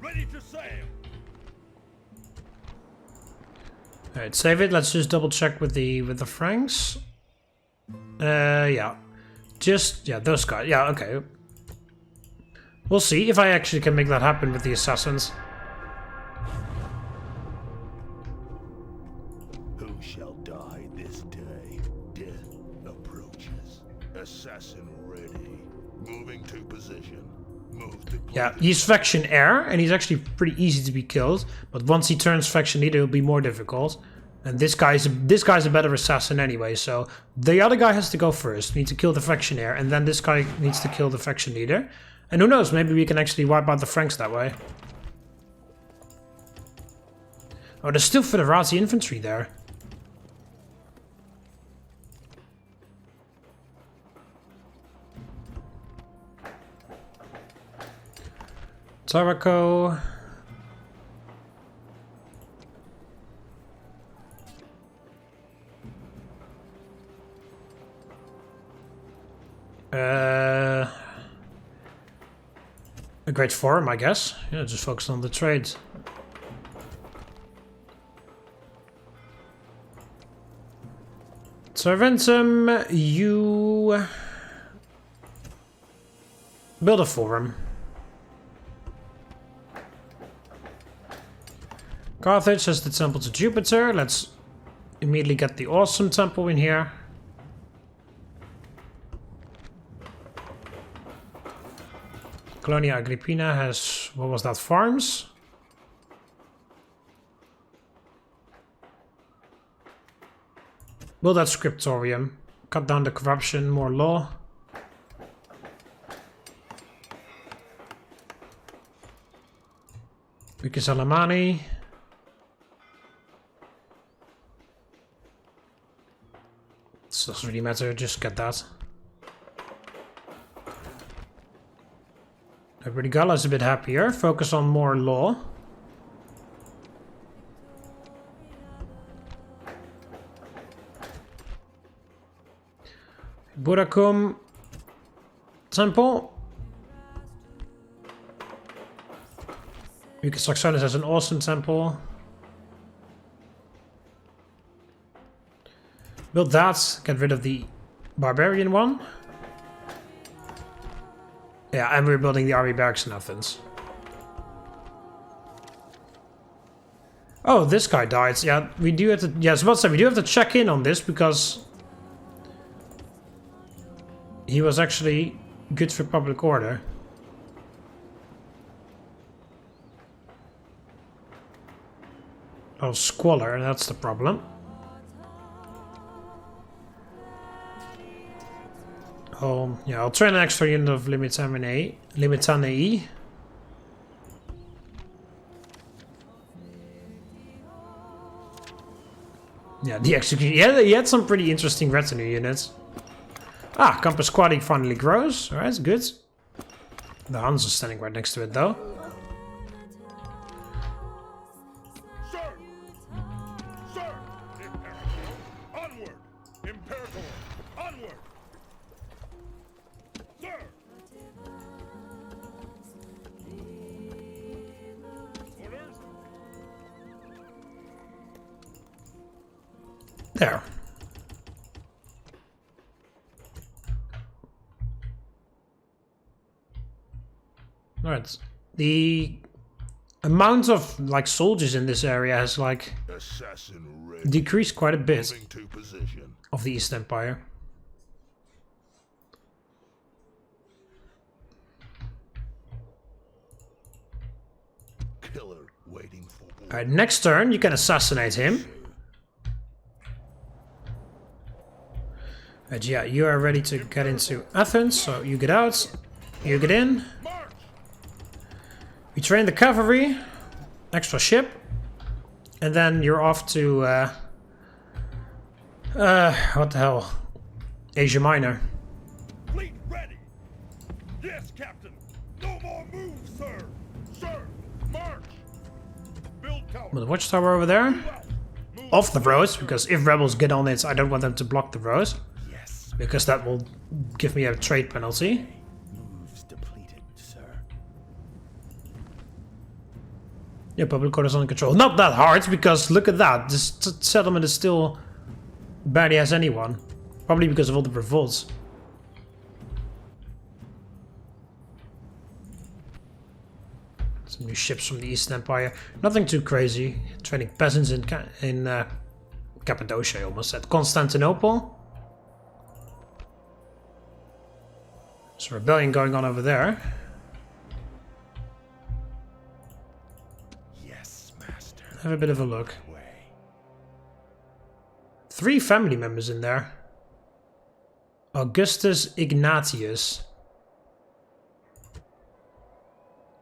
Ready to sail. Alright, save it. Let's just double check with the Franks. Yeah. Just, yeah, those guys. Yeah, okay. We'll see if I actually can make that happen with the assassins. Who shall die this day? Death approaches. Assassin ready. Moving to position. Move to Yeah, he's faction heir, and he's actually pretty easy to be killed. But once he turns faction leader, it'll be more difficult. And this guy's a better assassin anyway, so the other guy has to go first. We need to kill the faction heir, and then this guy needs to kill the faction leader. And who knows, maybe we can actually wipe out the Franks that way. Oh, there's still Federati infantry there. Tarraco. A great forum, I guess. Yeah, just focus on the trades. Serventum, you build a forum. Carthage has the temple to Jupiter. Let's immediately get the awesome temple in here. Colonia Agrippina has, what was that, farms? Build that scriptorium. Cut down the corruption, more law. Vicus Alamani. It doesn't really matter, just get that. Brigala is a bit happier. Focus on more law. Burakum temple. Vicus Saxonis has an awesome temple. Build that. Get rid of the barbarian one. Yeah, and we're building the army barracks in Athens. Oh, this guy died. Yeah, we do have to. Yes, what's that? We do have to check in on this because he was actually good for public order. Oh, squalor, that's the problem. Oh, yeah, I'll train an extra unit of Limitanei. Yeah, the execution. Yeah, he had some pretty interesting retinue units. Ah, Campus Quadi finally grows. Alright, good. The Huns are standing right next to it, though. Sir! Sir! Imperator! Onward! Imperator! Onward! Sir! Orders? There. Alright. The amount of like soldiers in this area has like Assassin ready. decreased quite a bit Moving to position. of the East Empire. Waiting for Alright, next turn you can assassinate him. Alright, yeah, you are ready to get into Athens, so you get out, you get in. We train the cavalry, extra ship, and then you're off to, what the hell, Asia Minor. Fleet ready. Yes, Captain. No more moves, sir. Sir, march. Build tower. With the watchtower over there. Off the roads, because if rebels get on it, I don't want them to block the road. Yes. Because that will give me a trade penalty. Moves depleted, sir. Yeah, public order is under control. Not that hard, because look at that. This settlement is still barely has anyone. Probably because of all the revolts. Some new ships from the Eastern Empire. Nothing too crazy. Training peasants in Cappadocia, almost at Constantinople. There's a rebellion going on over there. Yes, master. Have a bit of a look. Way. 3 family members in there. Augustus Ignatius.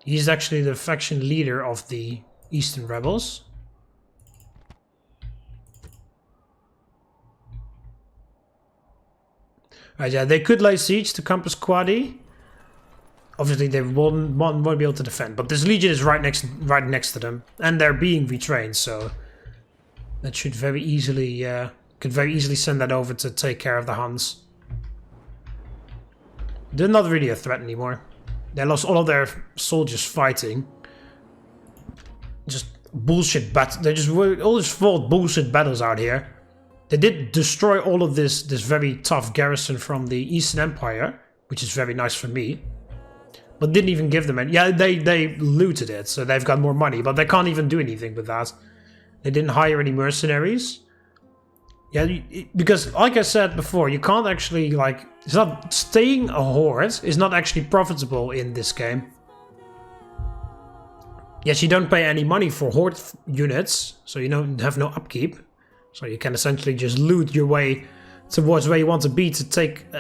He's actually the faction leader of the Eastern rebels. Right, yeah, they could lay siege to Campus Quadi. Obviously, they won't be able to defend, but this legion is right next to them, and they're being retrained, so that should very easily could very easily send that over to take care of the Huns. They're not really a threat anymore. They lost all of their soldiers fighting. Just bullshit they just all just fought bullshit battles out here. They did destroy all of this very tough garrison from the Eastern Empire, which is very nice for me. But didn't even give them any. Yeah, they looted it, so they've got more money, but they can't even do anything with that. They didn't hire any mercenaries. Yeah, because like I said before, you can't actually it's not staying a horde is not actually profitable in this game. Yes, you don't pay any money for horde units, so you don't have no upkeep. So you can essentially just loot your way towards where you want to be to take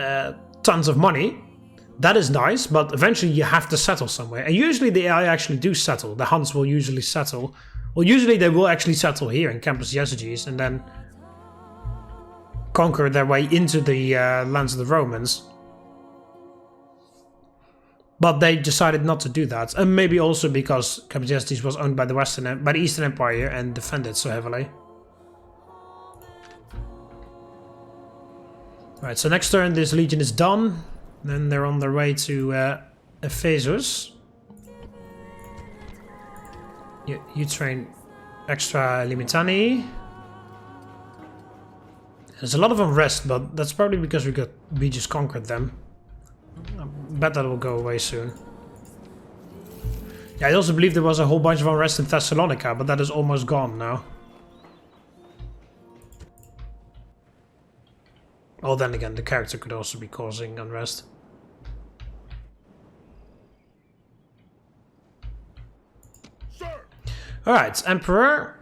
tons of money. That is nice, but eventually you have to settle somewhere. And usually the AI actually do settle. The Huns will usually settle. Well, usually they will actually settle here in Campus Yeziges and then conquer their way into the lands of the Romans. But they decided not to do that. And maybe also because Campus Yeziges was owned by the Eastern Empire and defended so heavily. Alright, so next turn this legion is done. Then they're on their way to Ephesus. You train extra limitani. There's a lot of unrest, but that's probably because we just conquered them. I bet that will go away soon. Yeah, I also believe there was a whole bunch of unrest in Thessalonica, but that is almost gone now. Well, then again, the character could also be causing unrest. Alright, Emperor.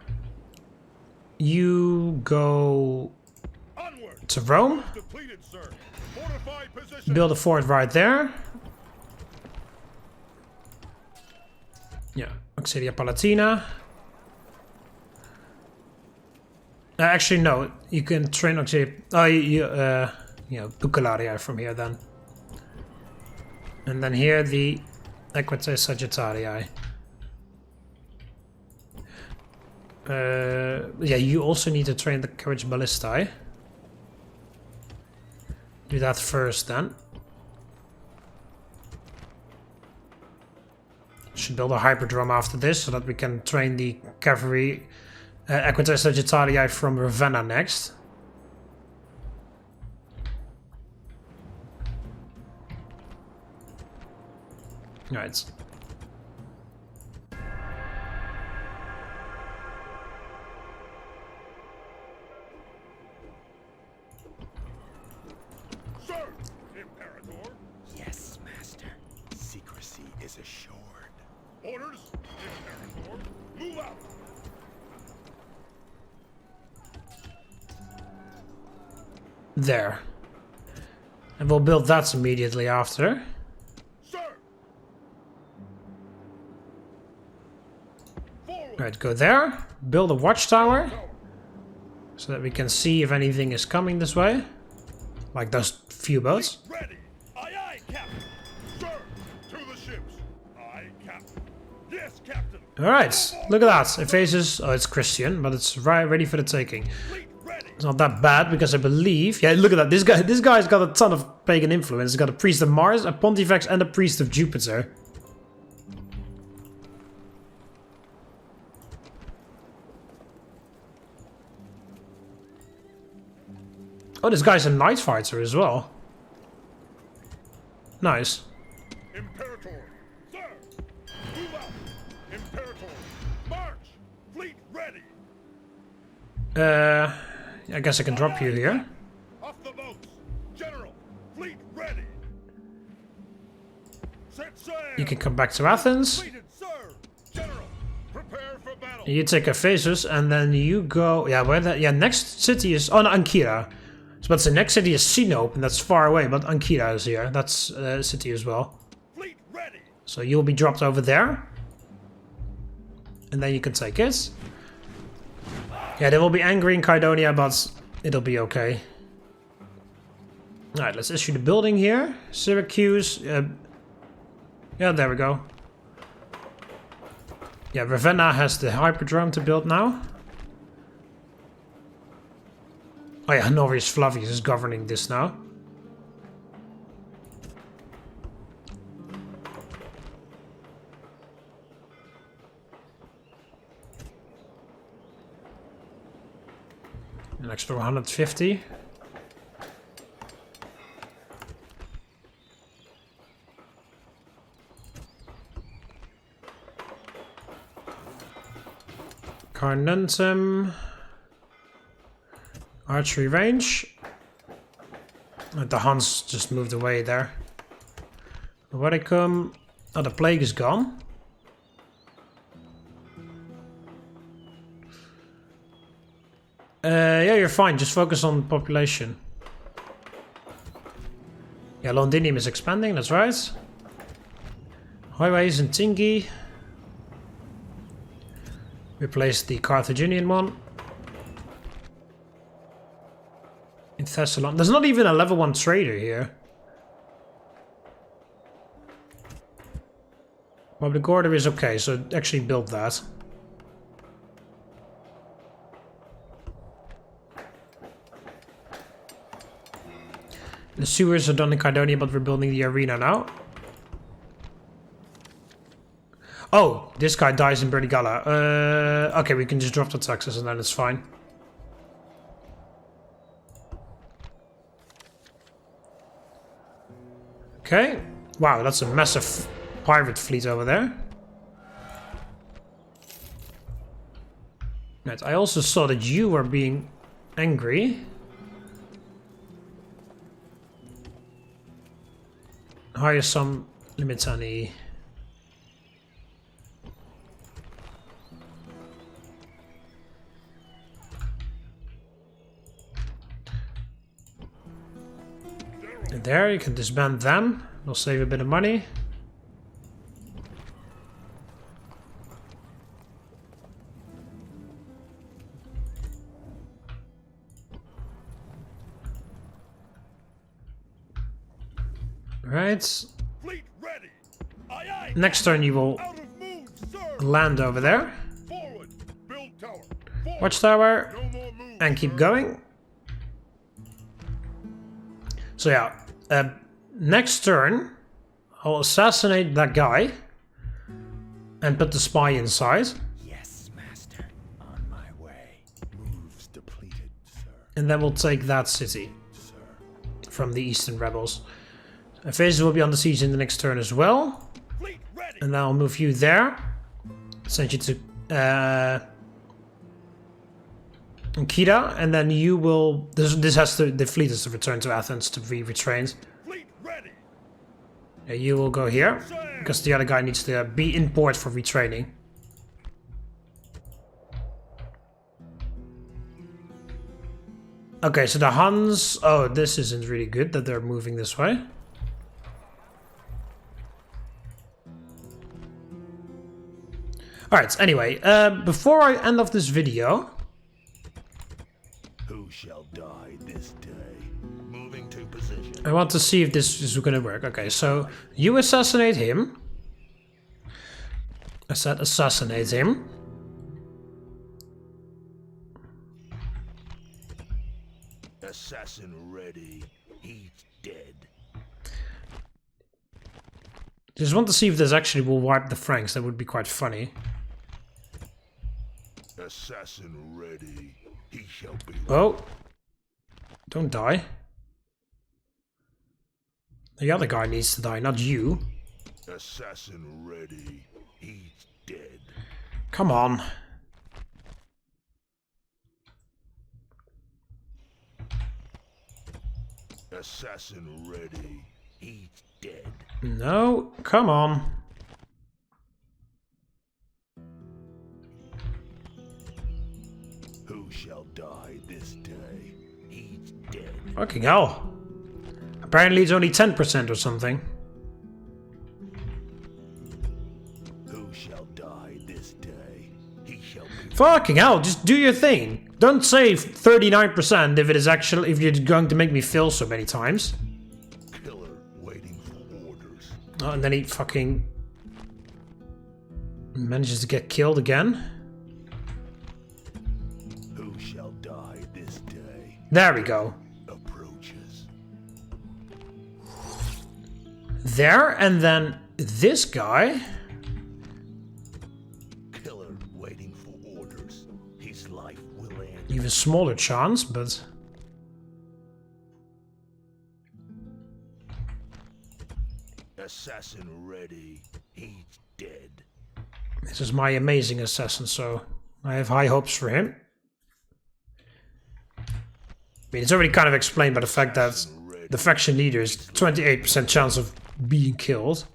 You go to Rome. Build a fort right there. Yeah, Auxilia Palatina. Actually, no. You can train Auxilia. Oh, Bucalaria from here then. And then here the Equites Sagittarii. Yeah, you also need to train the Carriage Ballistae. Do that first then. Should build a Hyperdrome after this so that we can train the cavalry Equites Sagittarii from Ravenna next. Right. Yes, master. Secrecy is assured. Orders. Imperator. Move out. There. And we'll build that immediately after. Sir. Forward. Right, go there. Build a watchtower. So that we can see if anything is coming this way. Like those few boats. Ready. Aye, aye, Captain. Sir. To the ships. Aye, Captain. Yes, Captain. Alright, look at that. Ephesus. Oh, it's Christian, but it's ready for the taking. Fleet ready. It's not that bad because I believe. Yeah, look at that. This guy's got a ton of pagan influence. He's got a priest of Mars, a pontifex, and a priest of Jupiter. Oh, this guy's a night fighter as well. Nice. Imperator. Sir. Move out. Imperator. March. Fleet ready. I guess I can drop you here. Off the boats. General. Fleet ready. Set sail. You can come back to Athens. Completed, sir. General. Prepare for battle. You take Ephesus, and then you go. Yeah, where the next city is. Oh, no, Ankyra. So that's the next city is Sinope, and that's far away. But Ankyra is here. That's a city as well. Fleet ready. So you'll be dropped over there, and then you can take it. Yeah, they will be angry in Kydonia, but it'll be okay. All right, let's issue the building here. Syracuse. Yeah, there we go. Yeah, Ravenna has the hyperdrome to build now. Oh yeah, Honorius Flavius is governing this now. An extra 150. Carnuntum. Archery range. The Huns just moved away there. Where they come? Oh, the plague is gone. Yeah, you're fine. Just focus on population. Yeah, Londinium is expanding, that's right. Highways in Tingi. Replace the Carthaginian one. In Thessalon. There's not even a level 1 trader here. Well, the Gorder is okay, so actually build that. The sewers are done in Kydonia, but we're building the arena now. Oh, this guy dies in Bertigala. Okay, we can just drop the taxes and then it's fine. Okay. Wow, that's a massive pirate fleet over there. Right, I also saw that you were being angry. Hire some Limitani. And there, you can disband them. We'll save a bit of money. Right. Fleet ready. Aye, aye. Next turn you will Out of mood, sir. land over there. Forward. Build tower. Forward. Watchtower. No more moves, And keep sir. going. So yeah, next turn I'll assassinate that guy and put the spy inside. Yes, master. On my way. Moves depleted, sir. And then we'll take that city Sir. from the Eastern rebels. Ephesus will be on the siege in the next turn as well. Fleet ready. And then I'll move you there. Send you to Kida, and then you will. The fleet has to return to Athens to be retrained. Fleet ready. Yeah, you will go here, because the other guy needs to be in port for retraining. Okay, so the Huns... Oh, this isn't really good that they're moving this way. Alright, anyway, before I end off this video... Who shall die this day? Moving to position. I want to see if this is going to work. Okay, so you assassinate him. I said assassinate him. Assassin ready. He's dead. Just want to see if this actually will wipe the Franks. That would be quite funny. Assassin ready. He shall be. Oh. Don't die. The other guy needs to die, not you. Assassin ready. He's dead. Come on. Assassin ready. He's dead. No, come on. Who shall die this day? He's dead. Fucking hell. Apparently it's only 10% or something. Who shall die this day? He shall be. Fucking hell, just do your thing. Don't say 39% if it is actually, if you're going to make me fail so many times. Killer waiting for orders. Oh, and then he fucking manages to get killed again. Who shall die this day? There we go. Approaches. There, and then this guy. Killer waiting for orders. His life will end. Even smaller chance, but... Assassin ready. He's dead. This is my amazing assassin, so I have high hopes for him. I mean, it's already kind of explained by the fact that the faction leader is 28% chance of being killed.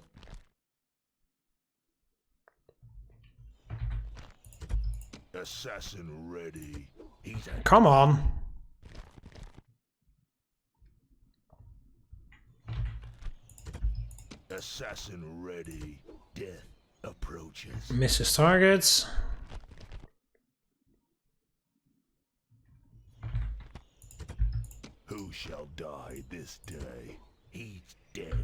Assassin ready. He's Come on. assassin ready. Death approaches. Misses targets. Who shall die this day? He's dead.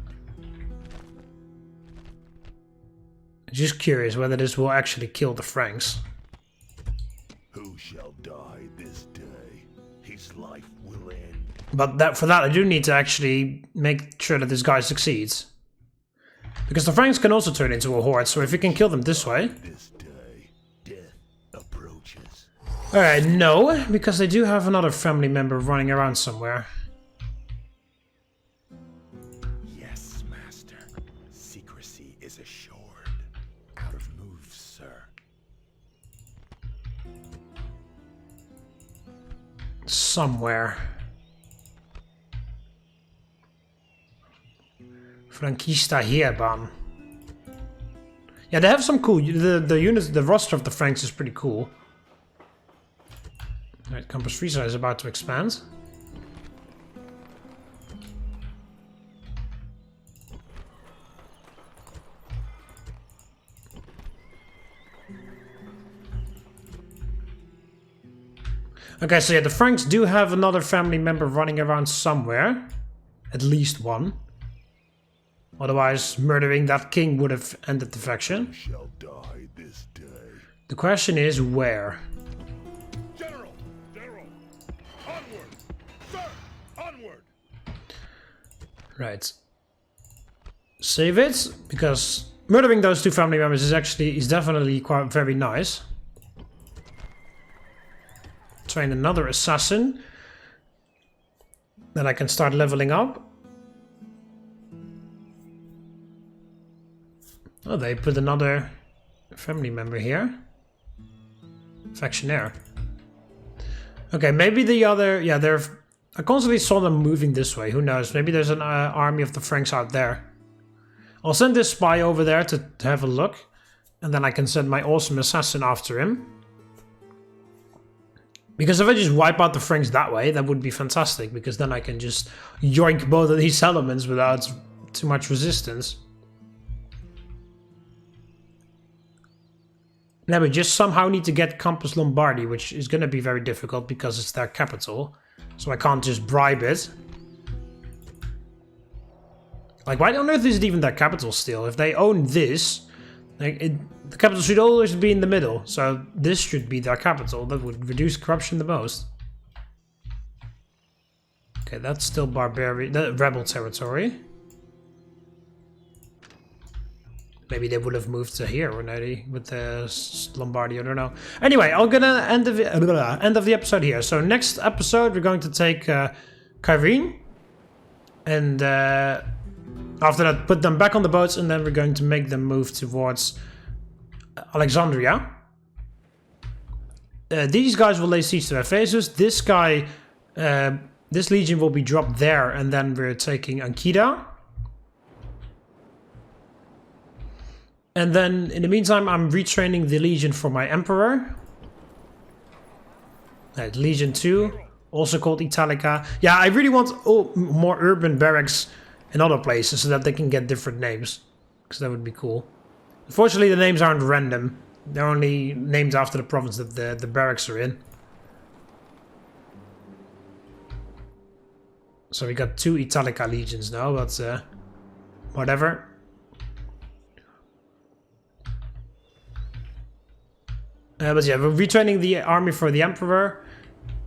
Just curious whether this will actually kill the Franks. Who shall die this day? His life will end. But for that I do need to actually make sure that this guy succeeds. Because the Franks can also turn into a horde, so if you can kill them this way... This day, death approaches. Alright, no, because they do have another family member running around somewhere. Yes, master. Secrecy is assured. Out of moves, sir. Somewhere. Frankista Heerban. Yeah, they have some cool... The units, the roster of the Franks is pretty cool. Alright, Campus Frisa is about to expand. Okay, so yeah, the Franks do have another family member running around somewhere. At least one. Otherwise, murdering that king would have ended the faction. Who shall die this day? The question is, where? General! General! Onward! Sir! Onward! Right. Save it, because murdering those two family members is definitely quite very nice. Train another assassin. Then I can start leveling up. Oh, they put another family member here. Factionaire. Okay, maybe the other... Yeah, they're... I constantly saw them moving this way. Who knows? Maybe there's an army of the Franks out there. I'll send this spy over there to have a look. And then I can send my awesome assassin after him. Because if I just wipe out the Franks that way, that would be fantastic. Because then I can just yoink both of these settlements without too much resistance. Now we just somehow need to get Campus Lombardi, which is going to be very difficult because it's their capital. So I can't just bribe it. Like, why on earth is it even their capital still? If they own this... Like the capital should always be in the middle, so this should be their capital. That would reduce corruption the most. Okay, that's still barbarian, rebel territory. Maybe they would have moved to here already with the Lombardy. I don't know. Anyway, I'm gonna end of the episode here. So next episode we're going to take Kyrene, and after that, put them back on the boats, and then we're going to make them move towards Alexandria. These guys will lay siege to Ephesus. This guy, this legion will be dropped there, and then we're taking Ankida. And then, in the meantime, I'm retraining the legion for my emperor. Legion 2, also called Italica. Yeah, I really want more urban barracks in other places so that they can get different names, because that would be cool. Unfortunately, the names aren't random. They're only named after the province that the barracks are in. So we got 2 Italica legions now, but whatever. But yeah, we're retraining the army for the emperor,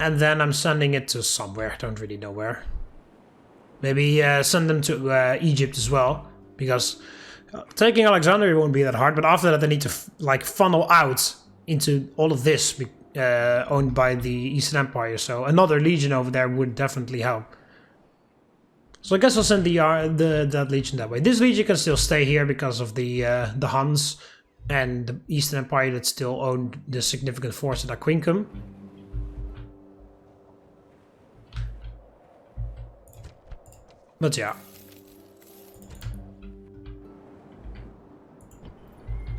and then I'm sending it to somewhere. I don't really know where. Maybe send them to Egypt as well, because taking Alexandria won't be that hard, but after that they need to like funnel out into all of this owned by the Eastern Empire, so another legion over there would definitely help. So I guess I'll send that legion that way. This legion can still stay here because of the Huns and the Eastern Empire that still owned the significant force at Aquincum. But yeah.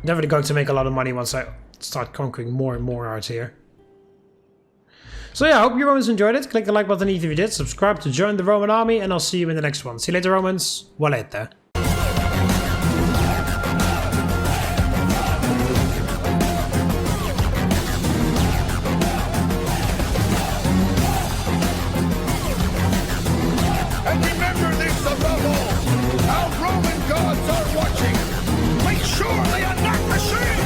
Definitely going to make a lot of money once I start conquering more and more arts here. So yeah, I hope you Romans enjoyed it. Click the like button if you did. Subscribe to join the Roman army, and I'll see you in the next one. See you later, Romans. Valete. And remember this above all, our Roman gods are watching. Make sure they are not machines!